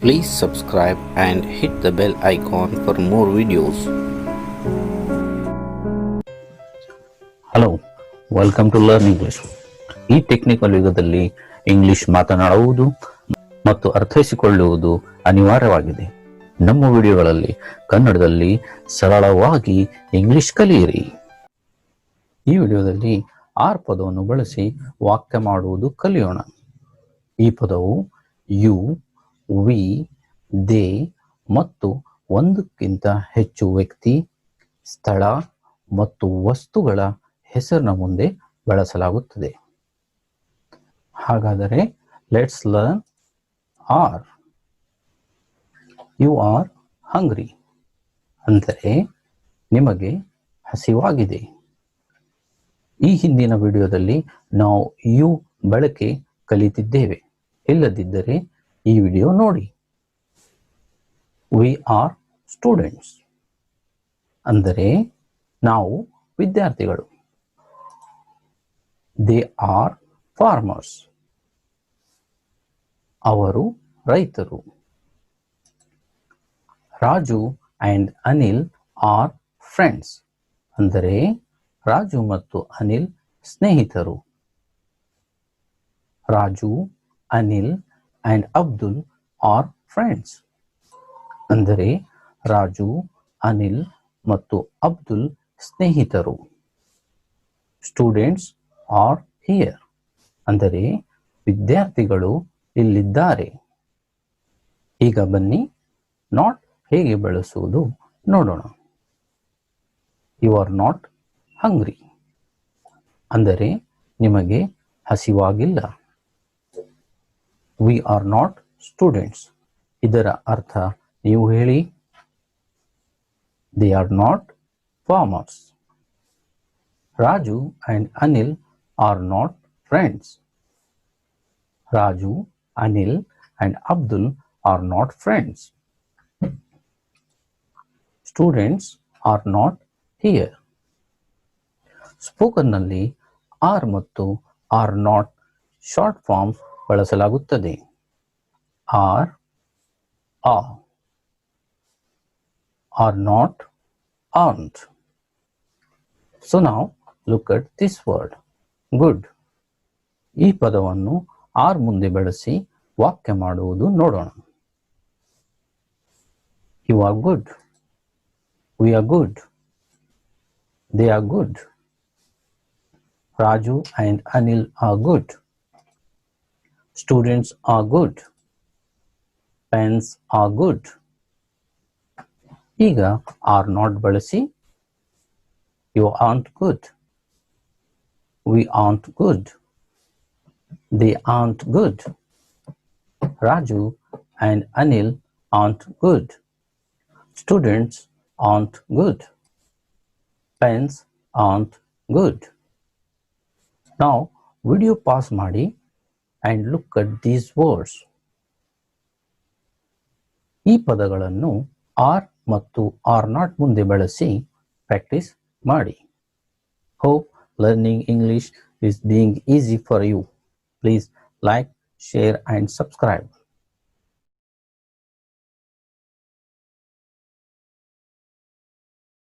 Please subscribe and hit the bell icon for more videos. Hello, welcome to learn English. ಈ technical ಯುಗದಲ್ಲಿ English ಮಾತನಾಡುವುದು ಮತ್ತು ಅರ್ಥೈಸಿಕೊಳ್ಳುವುದು ಅನಿವಾರ್ಯವಾಗಿದೆ. ನಮ್ಮ ವಿಡಿಯೋಗಳಲ್ಲಿ ಕನ್ನಡದಲ್ಲಿ ಸರಳವಾಗಿ ಇಂಗ್ಲಿಷ್ ಕಲಿಯಿರಿ. ಈ ವಿಡಿಯೋದಲ್ಲಿ ಆರ್ ಪದವನ್ನು ಬಳಸಿ ವಾಕ್ಯ ಮಾಡುವುದು ಕಲಿಯೋಣ. ಈ ಪದವು ಯು, ವಿ, ದೇ ಮತ್ತು ಒಂದಕ್ಕಿಂತ ಹೆಚ್ಚು ವ್ಯಕ್ತಿ, ಸ್ಥಳ ಮತ್ತು ವಸ್ತುಗಳ ಹೆಸರಿನ ಮುಂದೆ ಬಳಸಲಾಗುತ್ತದೆ. ಹಾಗಾದರೆ let's learn are. You are hungry ಅಂದರೆ ನಿಮಗೆ ಹಸಿವಾಗಿದೆ. ಈ ಹಿಂದಿನ ವಿಡಿಯೋದಲ್ಲಿ ನಾವು ಯು ಬಳಕೆ ಕಲಿತಿದ್ದೇವೆ. ಇಲ್ಲದಿದ್ದರೆ ಈ ವಿಡಿಯೋ ನೋಡಿ. ವಿ ಆರ್ ಸ್ಟೂಡೆಂಟ್ಸ್ ಅಂದರೆ ನಾವು ವಿದ್ಯಾರ್ಥಿಗಳು. ದೇ ಆರ್ ಫಾರ್ಮರ್ಸ್ ಅವರು ರೈತರು. Raju and Anil are friends ಅಂದರೆ ರಾಜು ಮತ್ತು ಅನಿಲ್ ಸ್ನೇಹಿತರು. Raju, Anil and Abdul are friends ಅಂದರೆ ರಾಜು, ಅನಿಲ್ ಮತ್ತು ಅಬ್ದುಲ್ ಸ್ನೇಹಿತರು. ಸ್ಟೂಡೆಂಟ್ಸ್ ಆರ್ ಹಿಯರ್ ಅಂದರೆ ವಿದ್ಯಾರ್ಥಿಗಳು ಇಲ್ಲಿದ್ದಾರೆ. ಈಗ ಬನ್ನಿ ನಾಟ್ ಹೇಗೆ ಬಳಸುವುದು ನೋಡೋಣ. ಯು ಆರ್ ನಾಟ್ ಹಂಗ್ರಿ ಅಂದರೆ ನಿಮಗೆ ಹಸಿವಾಗಿಲ್ಲ. ವಿ ಆರ್ ನಾಟ್ ಸ್ಟೂಡೆಂಟ್ಸ್ ಇದರ ಅರ್ಥ ನೀವು ಹೇಳಿ. They are not farmers. Raju and Anil are not friends. Raju, Anil and Abdul are not friends. Students are not here. ಸ್ಪೋಕನ್ನಲ್ಲಿ ಆರ್ ಮತ್ತು ಆರ್ ನಾಟ್ ಶಾರ್ಟ್ ಫಾರ್ಮ್ಸ್ ಬಳಸಲಾಗುತ್ತದೆ. Are, are not, aren't. So now look at this word, good. ಈ ಪದವನ್ನು R ಮುಂದೆ ಬಳಸಿ ವಾಕ್ಯ ಮಾಡುವುದು ನೋಡೋಣ. You are good. We are good. They are good. Raju and Anil are good. Students are good. Pens are good. ಈಗ are not ಬಳಸಿ you aren't good, we aren't good, they aren't good, Raju and Anil aren't good, students aren't good, pens aren't good. ನಾವು video pause ಮಾಡಿ and look at these words. ಈ ಪದಗಳನ್ನು R ಮತ್ತು are not ಮುಂದೆ ಬಳಸಿ practice ಮಾಡಿ. Hope learning English is being easy for you. Please like, share and subscribe.